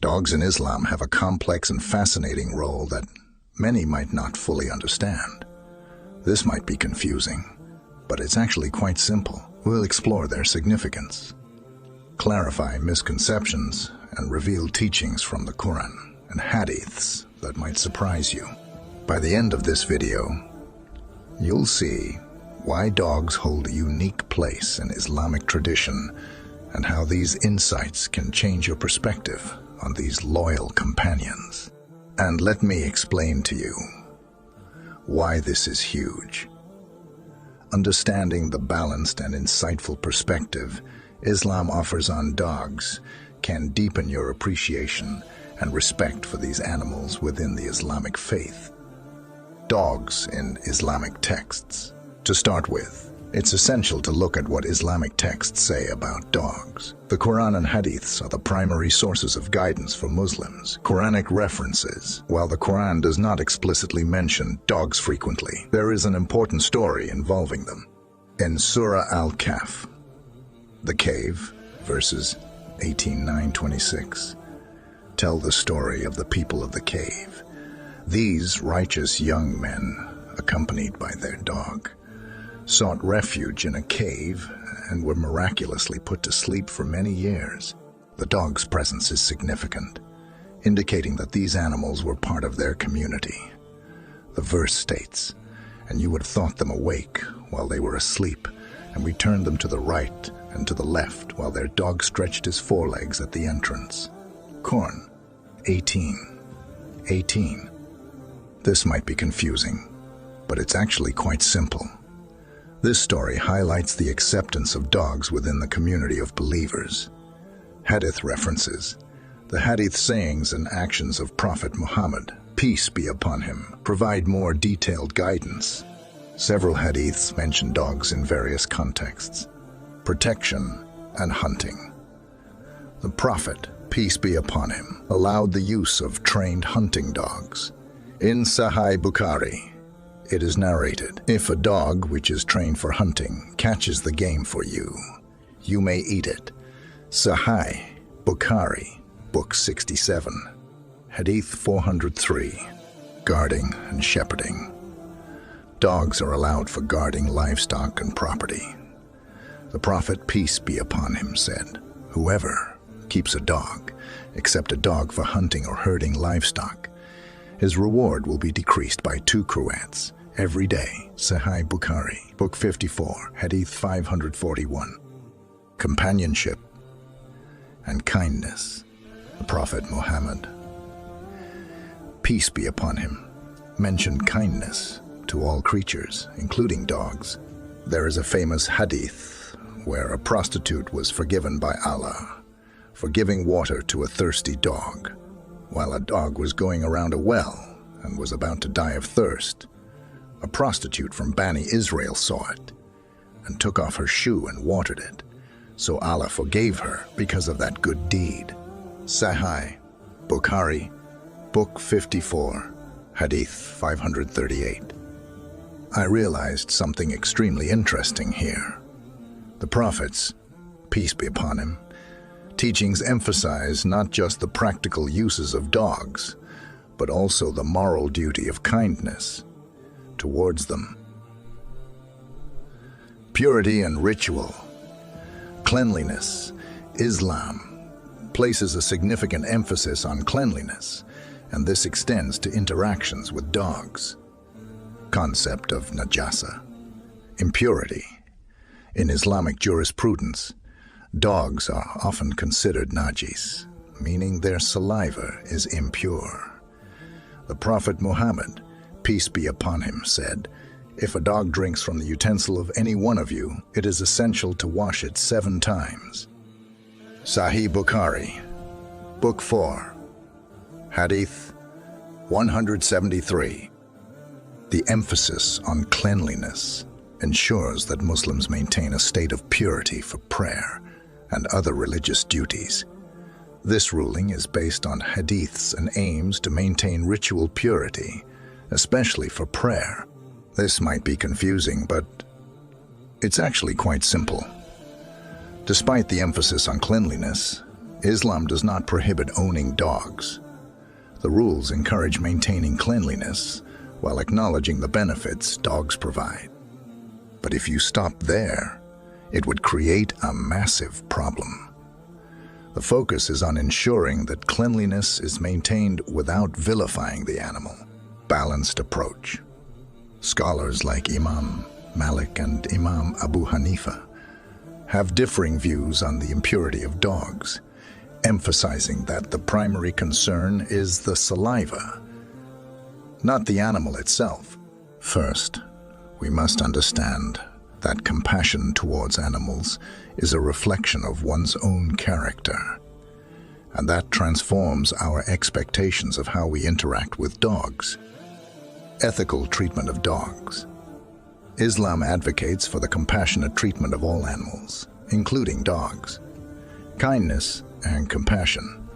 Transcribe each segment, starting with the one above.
Dogs in Islam have a complex and fascinating role that many might not fully understand. This might be confusing, but it's actually quite simple. We'll explore their significance, clarify misconceptions, and reveal teachings from the Quran and Hadiths that might surprise you. By the end of this video, you'll see why dogs hold a unique place in Islamic tradition and how these insights can change your perspective on these loyal companions. And let me explain to you why this is huge. Understanding the balanced and insightful perspective Islam offers on dogs can deepen your appreciation and respect for these animals within the Islamic faith. Dogs in Islamic texts. To start with, it's essential to look at what Islamic texts say about dogs. The Quran and Hadiths are the primary sources of guidance for Muslims. Quranic references. While the Quran does not explicitly mention dogs frequently, there is an important story involving them. In Surah Al-Kahf, the cave, verses 18-26, tell the story of the people of the cave. These righteous young men, accompanied by their dog, sought refuge in a cave and were miraculously put to sleep for many years. The dog's presence is significant, indicating that these animals were part of their community. The verse states, "And you would have thought them awake while they were asleep, and we turned them to the right and to the left while their dog stretched his forelegs at the entrance." Quran 18:18. This might be confusing, but it's actually quite simple. This story highlights the acceptance of dogs within the community of believers. Hadith references. The Hadith sayings and actions of Prophet Muhammad, peace be upon him, provide more detailed guidance. Several Hadiths mention dogs in various contexts: protection and hunting. The Prophet, peace be upon him, allowed the use of trained hunting dogs. In Sahih Bukhari, it is narrated, "If a dog which is trained for hunting catches the game for you, you may eat it." Sahih Bukhari, Book 67. Hadith 403. Guarding and shepherding. Dogs are allowed for guarding livestock and property. The Prophet, peace be upon him, said, "Whoever keeps a dog, except a dog for hunting or herding livestock, his reward will be decreased by 2 cruets every day." Sahih Bukhari, Book 54, Hadith 541. Companionship and kindness. The Prophet Muhammad, peace be upon him, mentioned kindness to all creatures, including dogs. There is a famous hadith where a prostitute was forgiven by Allah for giving water to a thirsty dog, while a dog was going around a well and was about to die of thirst. A prostitute from Bani Israel saw it and took off her shoe and watered it, so Allah forgave her because of that good deed. Sahih Bukhari, Book 54, Hadith 538. I realized something extremely interesting here. The Prophet's, peace be upon him, teachings emphasize not just the practical uses of dogs, but also the moral duty of kindness towards them. Purity and ritual. Cleanliness. Islam places a significant emphasis on cleanliness, and this extends to interactions with dogs. Concept of najasa. Impurity. In Islamic jurisprudence, dogs are often considered najis, meaning their saliva is impure. The Prophet Muhammad, peace be upon him, said, "If a dog drinks from the utensil of any one of you, it is essential to wash it 7 times." Sahih Bukhari, Book 4, Hadith 173. The emphasis on cleanliness ensures that Muslims maintain a state of purity for prayer and other religious duties. This ruling is based on hadiths and aims to maintain ritual purity, especially for prayer. This might be confusing, but it's actually quite simple. Despite the emphasis on cleanliness, Islam does not prohibit owning dogs. The rules encourage maintaining cleanliness while acknowledging the benefits dogs provide. But if you stop there, it would create a massive problem. The focus is on ensuring that cleanliness is maintained without vilifying the animal. Balanced approach. Scholars like Imam, Malik, and Imam Abu Hanifa have differing views on the impurity of dogs, emphasizing that the primary concern is the saliva, not the animal itself. First, we must understand that compassion towards animals is a reflection of one's own character, and that transforms our expectations of how we interact with dogs. Ethical treatment of dogs. Islam advocates for the compassionate treatment of all animals, including dogs. Kindness and compassion.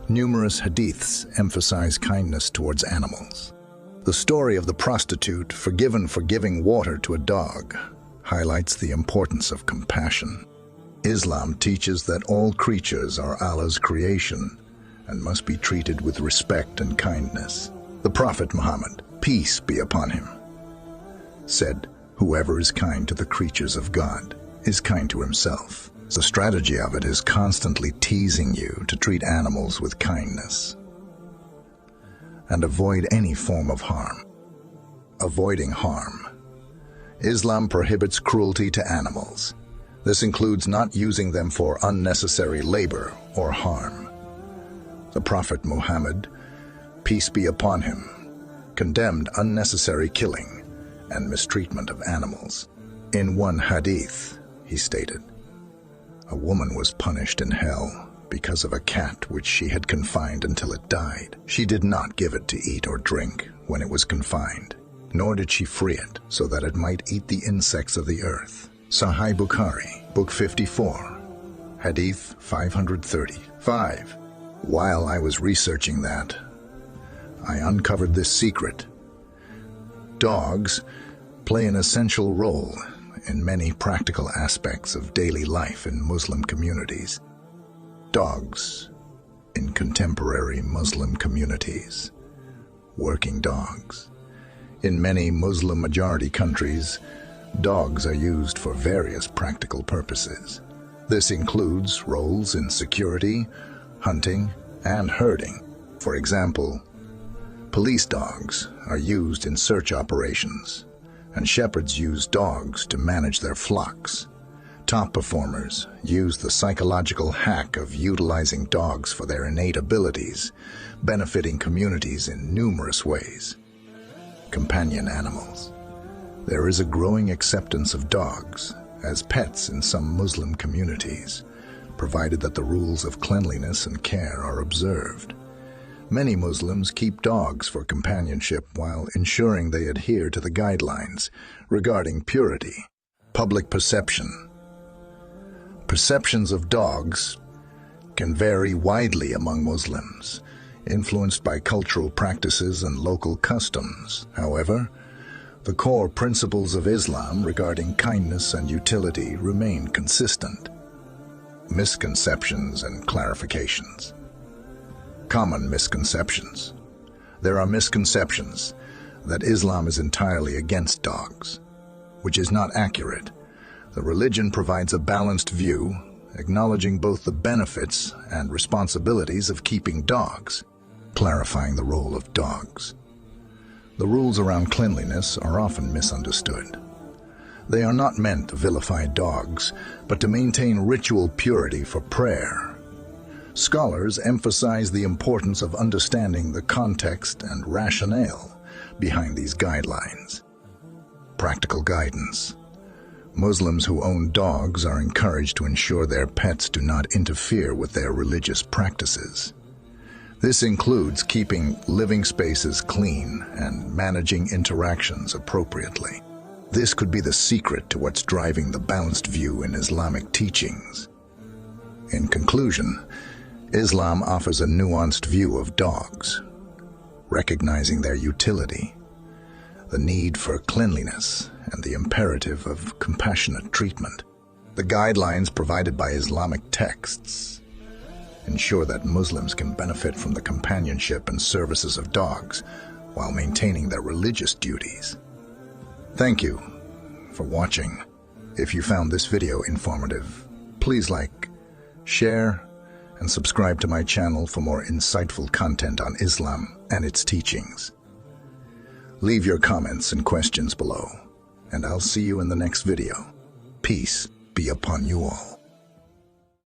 Numerous hadiths emphasize kindness towards animals. The story of the prostitute forgiven for giving water to a dog highlights the importance of compassion. Islam teaches that all creatures are Allah's creation and must be treated with respect and kindness. The Prophet Muhammad, peace be upon him, said, "Whoever is kind to the creatures of God is kind to himself." The strategy of it is constantly teasing you to treat animals with kindness and avoid any form of harm. Avoiding harm. Islam prohibits cruelty to animals. This includes not using them for unnecessary labor or harm. The Prophet Muhammad, peace be upon him, condemned unnecessary killing and mistreatment of animals. In one hadith, he stated, "A woman was punished in hell because of a cat which she had confined until it died. She did not give it to eat or drink when it was confined, nor did she free it so that it might eat the insects of the earth." Sahih Bukhari, Book 54, Hadith 535. While I was researching that, I uncovered this secret. Dogs play an essential role in many practical aspects of daily life in Muslim communities. Dogs in contemporary Muslim communities. Working dogs. In many Muslim-majority countries, dogs are used for various practical purposes. This includes roles in security, hunting, and herding. For example, police dogs are used in search operations, and shepherds use dogs to manage their flocks. Top performers use the psychological hack of utilizing dogs for their innate abilities, benefiting communities in numerous ways. Companion animals. There is a growing acceptance of dogs as pets in some Muslim communities, provided that the rules of cleanliness and care are observed. Many Muslims keep dogs for companionship while ensuring they adhere to the guidelines regarding purity. Public perception. Perceptions of dogs can vary widely among Muslims, influenced by cultural practices and local customs. However, the core principles of Islam regarding kindness and utility remain consistent. Misconceptions and clarifications. Common misconceptions. There are misconceptions that Islam is entirely against dogs, which is not accurate. The religion provides a balanced view, acknowledging both the benefits and responsibilities of keeping dogs, clarifying the role of dogs. The rules around cleanliness are often misunderstood. They are not meant to vilify dogs, but to maintain ritual purity for prayer. Scholars emphasize the importance of understanding the context and rationale behind these guidelines. Practical guidance. Muslims who own dogs are encouraged to ensure their pets do not interfere with their religious practices. This includes keeping living spaces clean and managing interactions appropriately. This could be the secret to what's driving the balanced view in Islamic teachings. In conclusion, Islam offers a nuanced view of dogs, recognizing their utility, the need for cleanliness, and the imperative of compassionate treatment. The guidelines provided by Islamic texts ensure that Muslims can benefit from the companionship and services of dogs while maintaining their religious duties. Thank you for watching. If you found this video informative, please like, share, and subscribe to my channel for more insightful content on Islam and its teachings. Leave your comments and questions below, and I'll see you in the next video. Peace be upon you all.